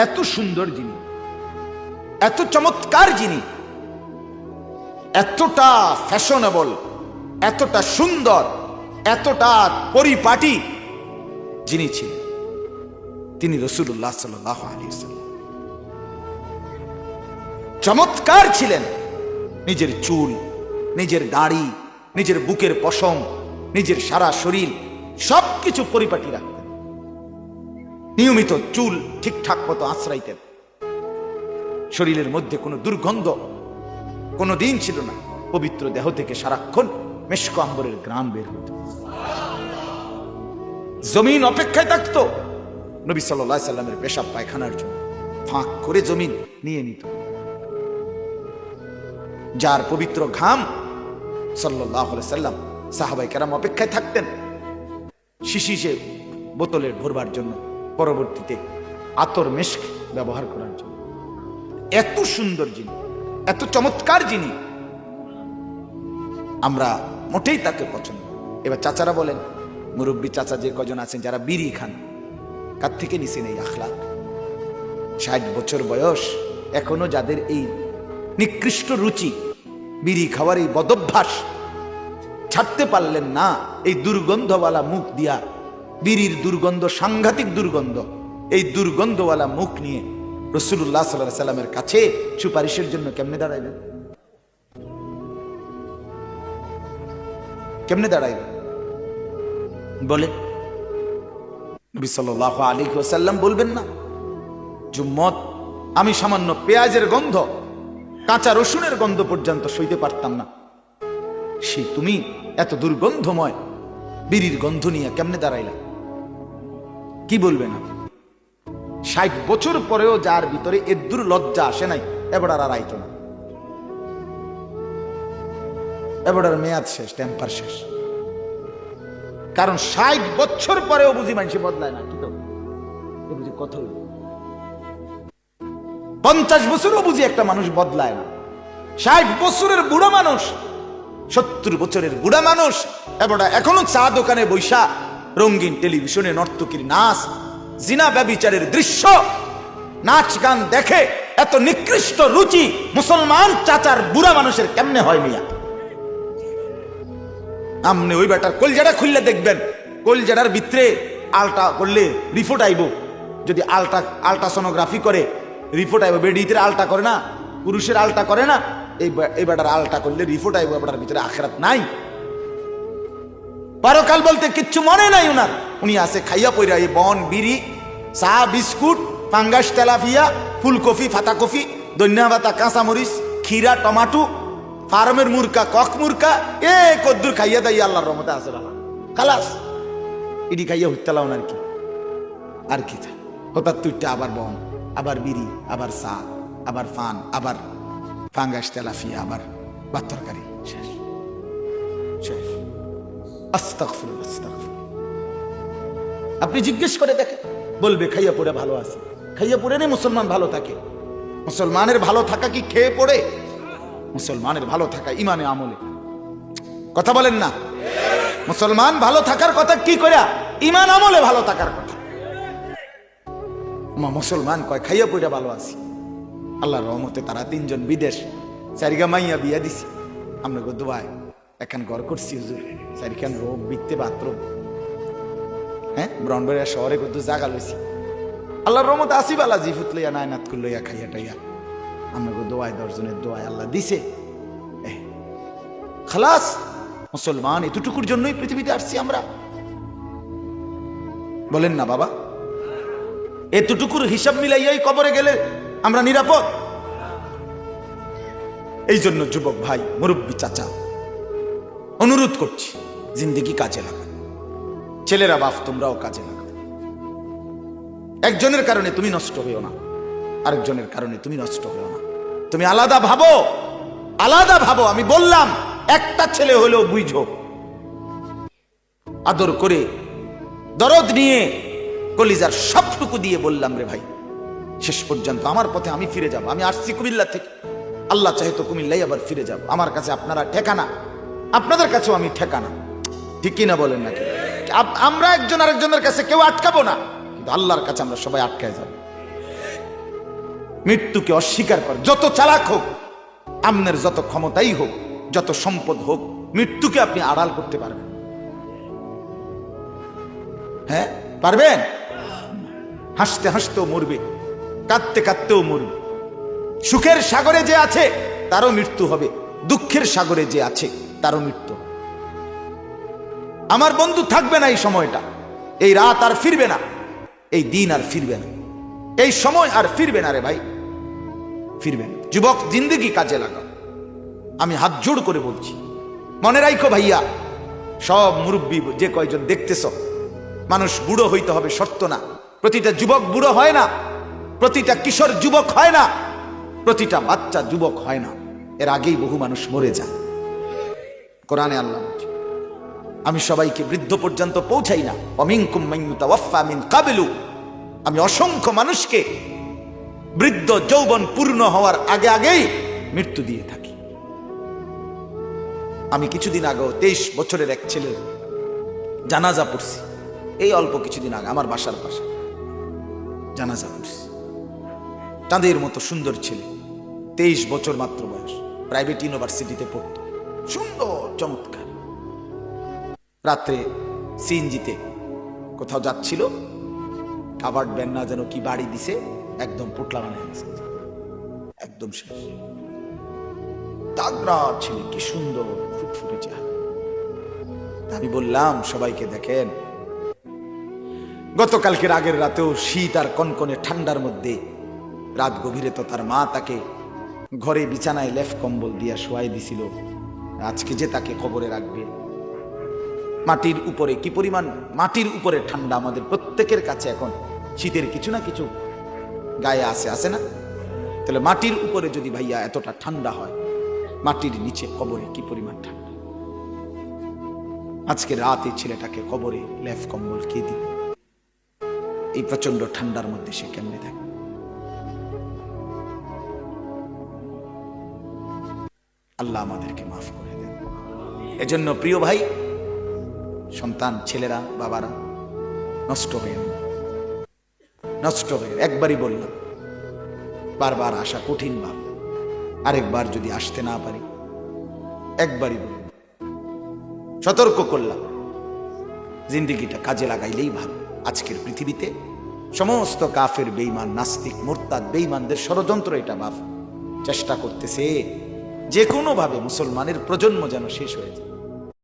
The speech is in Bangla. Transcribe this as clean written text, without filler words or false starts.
এত সুন্দর যিনি, এত চমৎকার যিনি, এতটা ফ্যাশনেবল, এতটা সুন্দর, এতটা পরিপাটি যিনি ছিলেন, তিনি রাসূলুল্লাহ সাল্লাল্লাহু আলাইহি ওয়াসাল্লাম। চমৎকার ছিলেন, নিজের চুল, নিজের দাড়ি, নিজের বুকের পশম, নিজের সারা শরীর সবকিছু পরিপাটি রাখতেন। নিয়মিত চুল ঠিকঠাক মতো আশ্রাইতেন। শরীরের মধ্যে কোনো দুর্গন্ধ কোনো দিন ছিল না। পবিত্র দেহ থেকে সারাক্ষণ মেশক আম্বরের ঘ্রাণ বের হতো। জমিন অপেক্ষায় থাকতো নবী সাল্লাল্লাহু আলাইহি সাল্লামের পেশাব পায়খানার জন্য। ফাঁক করে জমিন নিয়ে নিত। যার পবিত্র ঘাম সাল্লাল্লাহু আলাইহি সাল্লাম সাহাবায়ে কেরাম অপেক্ষায় থাকতেন শিশিসে বোতলের ভরবার জন্য, পরবর্তীতে আতর মেশক ব্যবহার করার জন্য। এত সুন্দর যিনি, এত চমৎকার যিনি, আমরা মোটেই তাকে পছন্দ। এবার চাচারা বলেন, মুরব্বী চাচা যে কজন আছেন যারা বিড়ি খান, কার থেকে নিছেন এই আখলাক? 60 বছর বয়স, এখনো যাদের এই নিকৃষ্ট রুচি, বিড়ি খাওয়ার এই বদভ্যাস ছাড়তে পারলেন না, এই দুর্গন্ধওয়ালা মুখ দিয়া, বিড়ির দুর্গন্ধ, সাংঘাতিক দুর্গন্ধ, এই দুর্গন্ধওয়ালা মুখ নিয়ে রাসূলুল্লাহ সাল্লাল্লাহু আলাইহি সাল্লামের কাছে সুপারিশের জন্য কেমনে দাঁড়াইবেন? কেমনে দাঁড়াইবেন বলেন? নবী সাল্লাল্লাহু আলাইহি ওয়াসাল্লাম বলবেন না, জুম্মত আমি সামান্য পেঁয়াজের গন্ধ, কাঁচা রসুনের গন্ধ পর্যন্ত সইতে পারতাম না, সে তুমি এত দুর্গন্ধময় বিড়ির গন্ধ নিয়ে কেমনে দাঁড়াইলা? কি বলবেন? 60 বছর পরেও যার ভিতরে এদ্দুর লজ্জা আসে নাই, এবার আর আইতো না। এবার মেয়াদ শেষ, টেম্পার শেষ। কারণ 60 বছর পরেও বুঝি মানুষ বদলায় না। কি তো বুঝি কথা, 50 বছরও বুঝি একটা মানুষ বদলায় না। 60 বছরের বুড়া মানুষ, 70 বছরের বুড়া মানুষ এবার এখনো চা দোকানে বৈশা রঙিন টেলিভিশনে নর্তকীর নাচ, জিনা ব্যভিচারের দৃশ্য, নাচ গান দেখে। এত নিকৃষ্ট রুচি মুসলমান চাচার বুড়া মানুষের কেমনে হয় মিয়া? আমনে ওই বেটার কলজাটা খুললে দেখবেন, কলজাটার ভিতরে আলটা করলে রিপোর্ট আইব। যদি আলট্রাসোনোগ্রাফি করে রিপোর্ট আইব। বেডিতে আলটা করে না, পুরুষের আলটা করে না, এই বেটার আলটা করলে রিপোর্ট আইব। বেটার ভিতরে আখিরাত নাই, পরকাল বলতে কিচ্ছু মনে নাই উনার। উনি আছে খাইয়া পইরা এই বন, বিড়ি, চা, বিস্কুট, পাঙ্গাস, তেলাপিয়া, ফুলকপি, ফাতাকপি, ধনিয়া পাতা, কাঁচামরিচ, খিরা, টমাটো, ফার্মের মুরকা, কক মুরকা, এ কদ্দুর খাইয়া দাইয়া আল্লাহর রহমতে আছে বাবা, খালাস। ইডি খাইয়া হইতালাও না আর কি হঠাৎ তুইটা আবার বন, আবার বিড়ি, আবার চা, আবার ফান, আবার ফাঙ্গাস, তেলাপিয়া, আবার ভাত তরকারি, শেষ শেষ। আস্তাগফিরুল্লাহ, আস্তাগফিরুল্লাহ। আপনি জিজ্ঞেস করে দেখেন, বলবে খাইয়া পড়ে ভালো আছে। খাইয়া পড়ে নেই মুসলমান ভালো থাকে। মুসলমানের ভালো থাকা কি খেয়ে পড়ে? মুসলমানের ভালো থাকা ইমানে আমলে। কথা বলেন না? মুসলমান ভালো থাকার কথা কি করে? ইমান আমলে ভালো থাকার কথা। মুসলমান কয় খাইয়া পড়ে ভালো আছি। আল্লাহর রহমতে তারা 3 জন বিদেশ, 4 মাইয়া বিয়া দিছি। আমরা গো দোয়ায় এখন ঘর করছি হুজুর, 4খান রোগ, বিকতে বাথরুম, হ্যাঁ, ব্রহ্মপুরিয়া শহরে কত জায়গা লইছি। আল্লাহর রহমতে আসি বালা জিফুত লইয়া নায়নাত করে লইয়া খাইয়া টাইয়া আমরা গো দোয়ায় 10 জনের দোয়ায় আল্লাহ দিছে। খালাস, মুসলমান এতটুকুর জন্যই পৃথিবীতে আসছি আমরা। বলেন না বাবা? এতটুকুর হিসাব মিলাইয়াই কবরে গেলে আমরা নিরাপদ? এই জন্য যুবক ভাই, মুরব্বী চাচা, অনুরোধ করছি, জিন্দেগি কাজে লাগা। ছেলেরা বাপ, তোমরাও কাজে লাগা। একজনের কারণে তুমি নষ্ট হইও না, আরেকজনের কারণে তুমি নষ্ট হইও না। তুমি আলাদা ভাবো, আলাদা ভাবো। আমি বললাম একটা ছেলে হলেও বুঝো, আদর করে দরদ নিয়ে কলিজার সবটুকু দিয়ে বললাম, রে ভাই, শেষ পর্যন্ত আমার পথে আমি ফিরে যাব। আমি আসছি কুমিল্লা থেকে, আল্লাহ চাহে তো কুমিল্লাই আবার ফিরে যাব। আমার কাছে আপনারা ঠেকানা, আপনাদের কাছেও আমি ঠেকানা। ঠিক কিনা বলেন নাকি? আমরা একজন আরেকজনের কাছে কেউ আটকাবো না, কিন্তু আল্লাহর কাছে আমরা সবাই আটকায় যাব। মৃত্যুকে অস্বীকার করে। যত চালাক হোক, আপনার যত ক্ষমতাই হোক, যত সম্পদ হোক, মৃত্যুকে আপনি আড়াল করতে পারবেন? হ্যাঁ, পারবেন? হাসতে হাসতেও মরবে, কাঁদতে কাঁদতেও মরবে। সুখের সাগরে যে আছে তারও মৃত্যু হবে, দুঃখের সাগরে যে আছে তারও মৃত্যু হবে। আমার বন্ধু থাকবে না এই সময়টা, এই রাত আর ফিরবে না, এই দিন আর ফিরবে না, এই সময় আর ফিরবে না রে ভাই, ফিরবে না। যুবক, জিন্দেগি কাজে লাগাও। আমি হাত জোড় করে বলছি, মনে রাখো ভাইয়া, সব মুরব্বী যে কয়জন দেখতেছ, মানুষ বুড়ো হইতে হবে শর্ত না। প্রতিটা যুবক বুড়ো হয় না, প্রতিটা কিশোর যুবক হয় না, প্রতিটা বাচ্চা যুবক হয় না। এর আগেই বহু মানুষ মরে যায়। কোরআনে আল্লাহ বলছে, আমি সবাইকে বৃদ্ধ পর্যন্ত পৌঁছাই না। ওয়ামিনকুম মান ইউতাওয়াফা মিন ক্বাবলু, আমি অসংখ্য মানুষকে বৃদ্ধ যৌবন পূর্ণ হওয়ার আগে আগেই মৃত্যু দিয়ে থাকি। আমি কিছুদিন আগেও 23 বছরের এক ছেলের জানাজা পড়ছি, এই অল্প কিছুদিন আগে আমার বাসার পাশে জানাজা পড়ছি। তাদের মতো সুন্দর ছেলে, 23 বছর মাত্র বয়স, প্রাইভেট ইউনিভার্সিটিতে পড়ত, সুন্দর চমৎকার। রাত্রে সিএনজিতে কোথাও যাচ্ছিল, কাভার্ড ব্যান না যেন কি বাড়ি দিছে, একদম পোটলা বানিয়ে গেছে, একদম শেষ। তাগড়া ছেলে, কি সুন্দর ফুটফুটে চেহারা। আমি বললাম সবাইকে, দেখেন গতকালকের আগের রাতেও শীত আর কনকনে ঠান্ডার মধ্যে রাত গভীরে তো তার মা তাকে ঘরে বিছানায় লেফ কম্বল দিয়া শোয়াই দিছিল। আজকে যে তাকে কবরে রাখবে, মাটির উপরে কি পরিমাণ, মাটির উপরে ঠান্ডা আমাদের প্রত্যেকের কাছে এখন শীতের কিছু না কিছু গায়ে আছে না? তাহলে মাটির উপরে যদি ভাইয়া এতটা ঠান্ডা হয়, মাটির নিচে কবরে কি পরিমাণ ঠান্ডা। আজকে রাতে ছেলেটাকে কবরে লেফ কম্বল কে দিবে? এই প্রচন্ড ঠান্ডার মধ্যে সে কেমনে থাকে? আল্লাহ আমাদেরকে মাফ করে দেন। এজন্য প্রিয় ভাই, সন্তান, ছেলেরা, বাবারা, নষ্ট হয়ে নষ্ট হয়ে, একবারই বললাম, বারবার আসা কঠিন ভাব, আরেকবার যদি আসতে না পারি, একবারই বললাম, সতর্ক করলাম, জিন্দেগিটা কাজে লাগাইলেই ভালো। আজকের পৃথিবীতে সমস্ত কাফের, বেঈমান, নাস্তিক, মুরতাদ, বেঈমানদের ষড়যন্ত্র এটা বাপ চেষ্টা করতেছে যে কোনো ভাবে মুসলমানের প্রজন্ম যেন শেষ হয়ে যায়।